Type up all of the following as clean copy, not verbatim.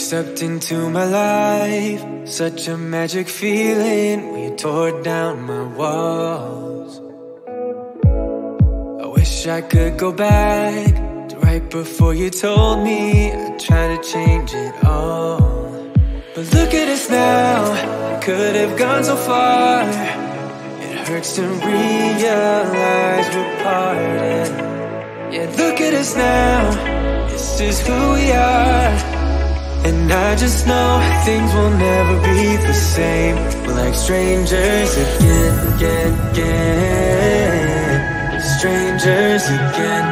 stepped into my life, such a magic feeling when you tore down my walls. I wish I could go back to right before you told me I'd try to change it all. But look at us now, I could have gone so far. It hurts to realize we're parted. Yeah, look at us now, this is who we are. And I just know things will never be the same. We're like strangers again. Strangers again.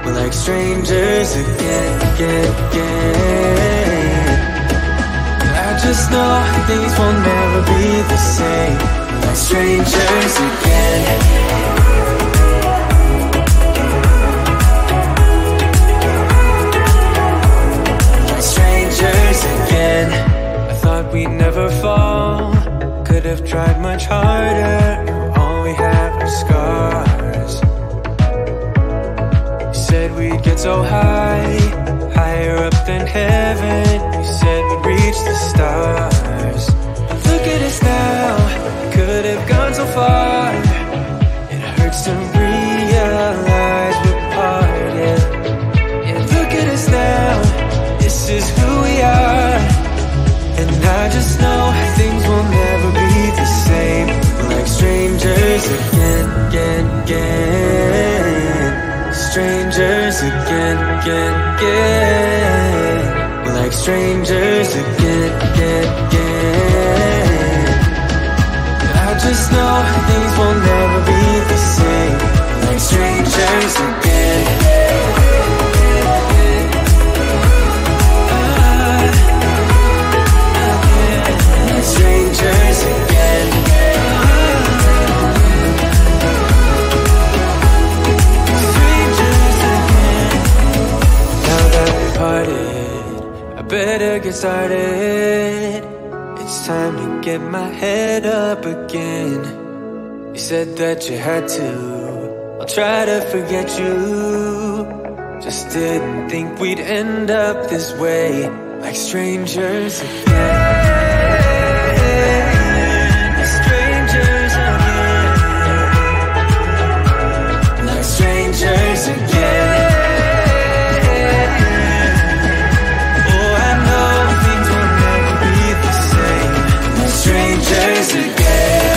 We're like strangers again. I just know things will never be the same. We're like strangers again. Again. I thought we'd never fall, could have tried much harder. Now all we have are scars. You said we'd get so high, higher up than heaven. You said we'd reach the stars. But look at us now, could have gone so far. It hurts to realize we're parted. Yeah, look at us now, this is who we are. And I just know things will never be the same. We're like strangers again. Strangers again. We're like strangers again. I just know things will never be the same. We're like strangers again. Strangers again. Strangers again. Now that we're parted, I better get started. It's time to get my head up again. You said that you had to, I'll try to forget you. Just didn't think we'd end up this way, like strangers again. Strangers again. Oh, I know things will never be the same. Strangers again.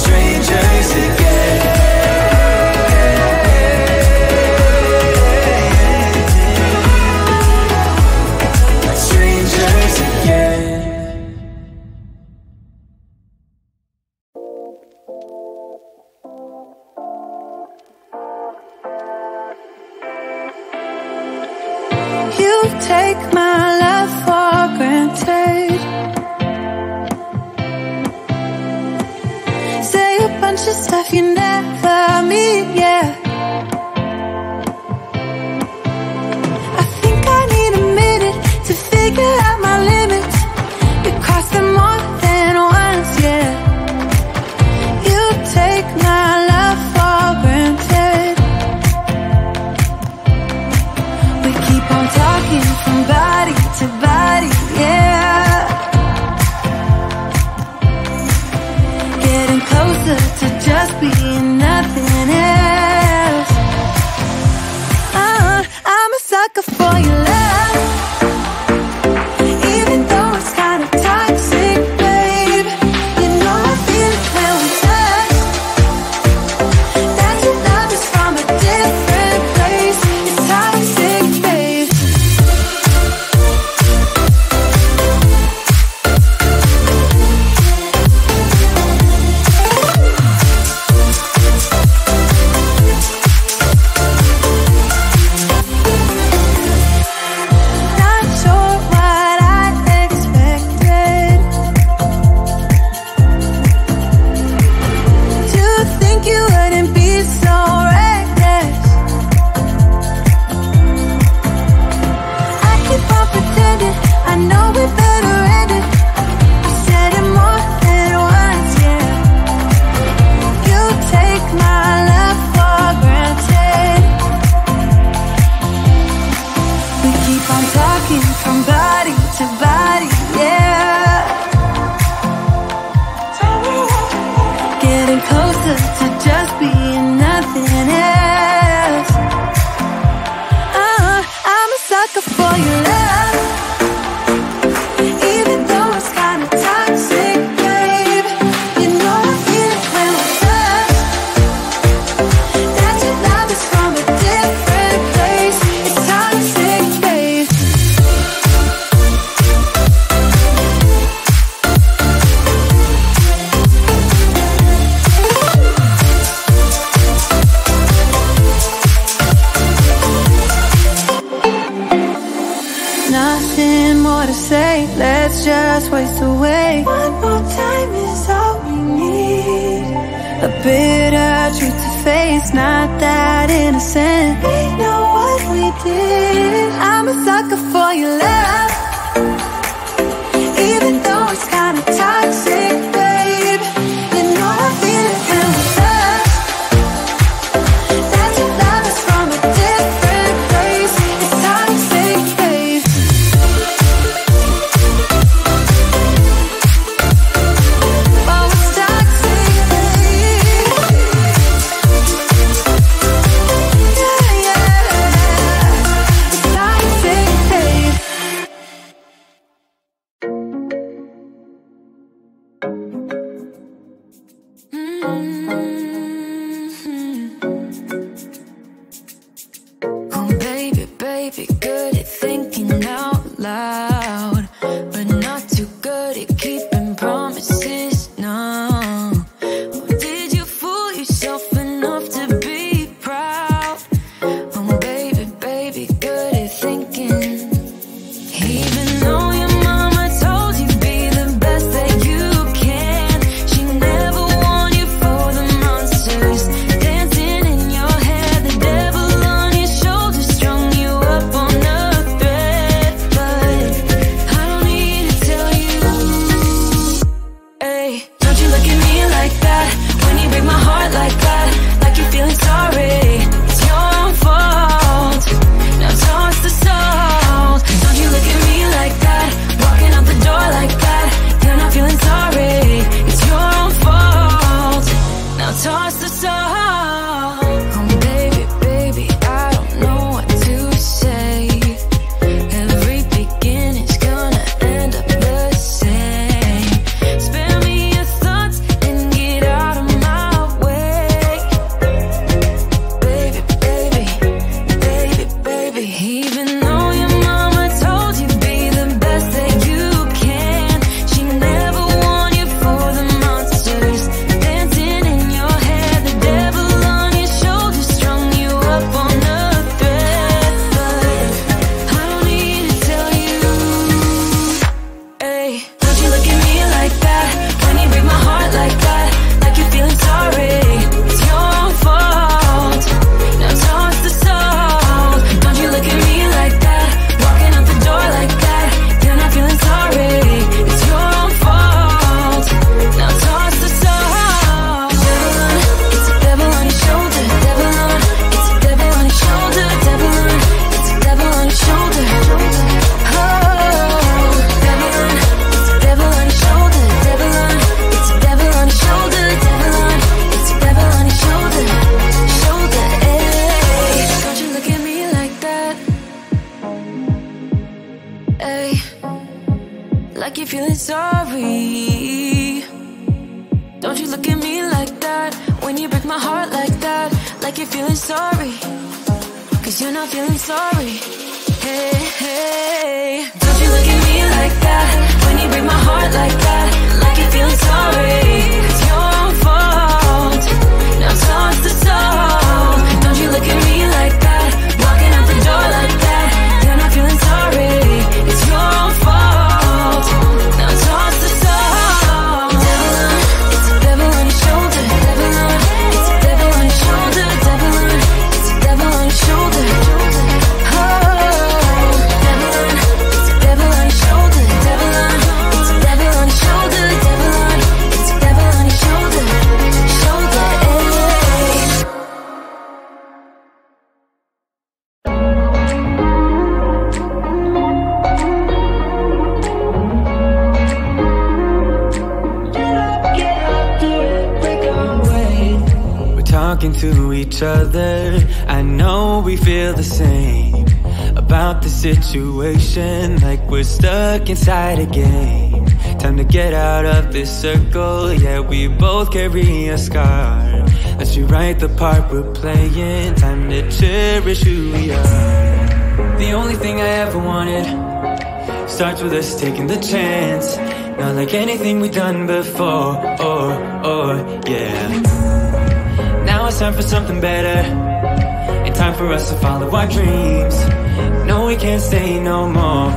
Strangers again. Strangers again. Take my love for granted. Say a bunch of stuff you never mean, yeah. I think I need a minute to figure out my limits. You cross them more than once, yeah. You take my love for granted. We keep on talking from body to body, yeah. Getting closer to just being nothing else. I'm a sucker for your love, even though it's kind of toxic, babe. You know I feel it when we touch. That your love is from a different place. It's toxic, babe. closer to just being nothing else. I'm a sucker for your love, even though it's kinda toxic, babe. You know I feel it when we touch, that your love is from a different place. It's toxic, babe. Nothing more to say, let's just waste away. One more time is all we need. A bitter truth to face, not that innocent. We know what we did. I'm a sucker for your love, even though it's kinda toxic, babe. You know I feel it when we touch, that your love is from a different place. It's toxic, babe. Oh, it's toxic, babe. Yeah, yeah. It's toxic, babe. Oh, baby, baby, good at thinking out loud, but not too good at keeping promises, no. Oh, did you fool yourself enough to be proud? Oh, baby, baby, good at thinking. Even though your mama told you be the best that you can, she never warned you for the monsters dancing in your head. The devil on your shoulder strung you up on a thread. But I don't need to tell you, hey, don't you look at me like that when you break my heart like that, like you're feeling sorry. It's your own fault. Now toss the salt. Don't you look at me like that, walking out the door like that. You're not feeling sorry. It's your own fault. Now toss the salt. Oh, baby, baby, I don't know what to say. Every beginning's gonna end up the same. Spare me your thoughts and get out of my way. Baby, baby, baby, baby. Even though your mama told you be the best that you can, she never warned you for the monsters dancing in your head. The devil on your shoulder strung you up on a thread. But I don't need to tell you, hey, don't you look at me like that when you break my heart like that, like you're feeling sorry. It's your own fault. Now toss the salt. Don't you look at me like that, walking out the door like that. You're not feeling sorry. It's your own fault. Now toss the salt. It's a devil on your shoulder. Devil on, it's a devil on your shoulder. Devil on, it's a devil on your shoulder. Oh, devil on, it's a devil on your shoulder. Devil on, it's a devil on your shoulder. Devil on, it's a devil on your shoulder. Shoulder, hey. Don't you look at me like that, hey, like you're feeling sorry. Don't you look at me like that when you break my heart like that, like you're feeling sorry. Cause you're not feeling sorry. Hey, hey. Don't you look at me like that when you break my heart like that, like you're feeling sorry. It's your own fault. Now toss the salt. Don't you look at me like that, walking out the door like that. You're not feeling sorry. It's your own fault. Now toss the salt. Devil on, it's a devil on your shoulder. Devil on, it's a devil on your shoulder. Devil on, it's a devil on your shoulder. Oh, devil on, it's a devil on your shoulder. Devil on, it's a devil on your shoulder. Devil on, talking to each other. I know we feel the same about the situation, like we're stuck inside a game. Time to get out of this circle, yeah, we both carry a scar. Let's rewrite the part we're playing, time to cherish who we are. The only thing I ever wanted starts with us taking the chance. Not like anything we've done before, yeah. Now it's time for something better, and time for us to follow our dreams. No, we can't stay no more.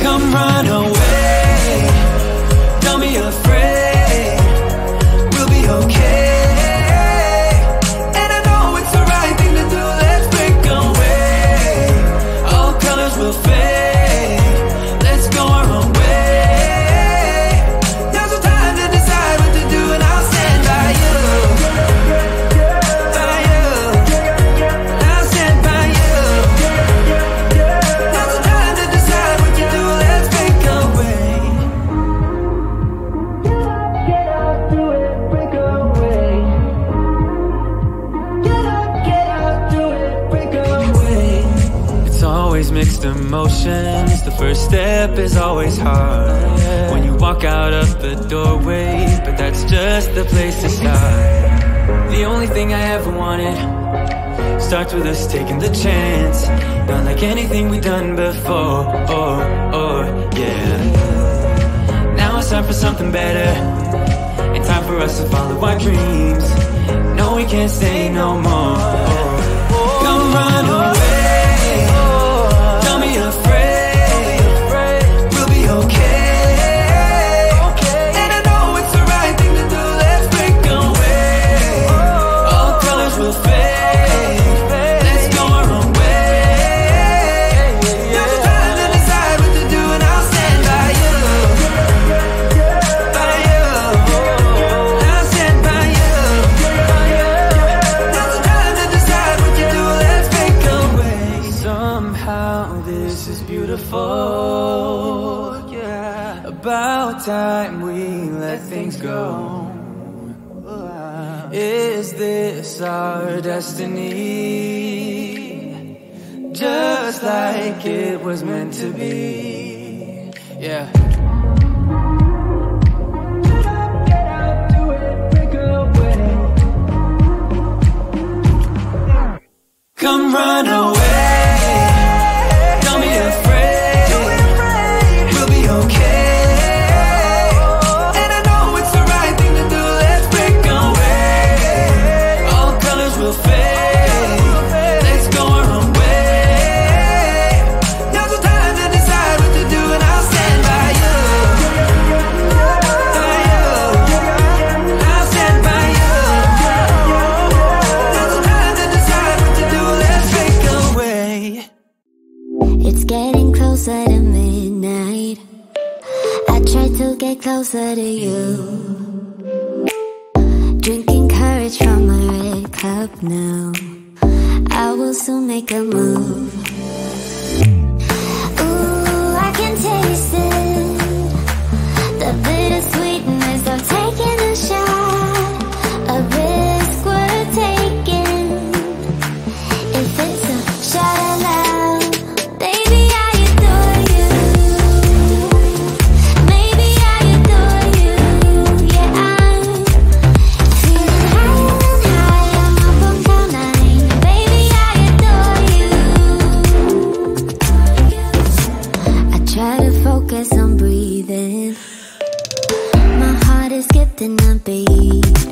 Come run away, don't be afraid, we'll be okay. And I know it's the right thing to do, let's break away. All colors will fade, let's go our own way. Now's the time to decide what to do, and I'll stand by you. By you, I'll stand by you. Now's the time to decide what to do, let's break away. Get up, do it, break away. Get up, do it, break away. It's always mixed emotions, the first step is always hard. When you walk out of the doorway, but that's just the place to start. The only thing I ever wanted starts with us taking the chance. Not like anything we've done before, yeah. Now it's time for something better, and time for us to follow our dreams. No, we can't stay no more. Come run away, don't be afraid, we'll be okay. And I know it's the right thing to do, let's break away. All colors will fade, let's go our own way. Now's the time to decide what to do, and I'll stand by you. By you, I'll stand by you. Now's the time to decide what to do, let's break away. Somehow this is beautiful, yeah. About time we let things go. Is this our destiny? Just like it was meant to be, yeah. Get out, do it, break away. Come run away, don't be afraid, we'll be okay. And I know it's the right thing to do, let's break away. All colors will fade, let's go our own way. Now's the time to decide what to do, and I'll stand by you. By you, I'll stand by you. Now's the time to decide what to do, let's break away. It's getting closer to midnight. I try to get closer to you. Drinking courage from my red cup now. I will soon make a move. Ooh, I can taste it, the bittersweetness of taking a shot, a risk worth taking. If it's a shot of love, baby, I adore you. Maybe I adore you. Yeah, I'm feeling higher and higher. I'm up on cloud nine. Baby, I adore you. I try to focus on breathing. My heart is skipping a beat.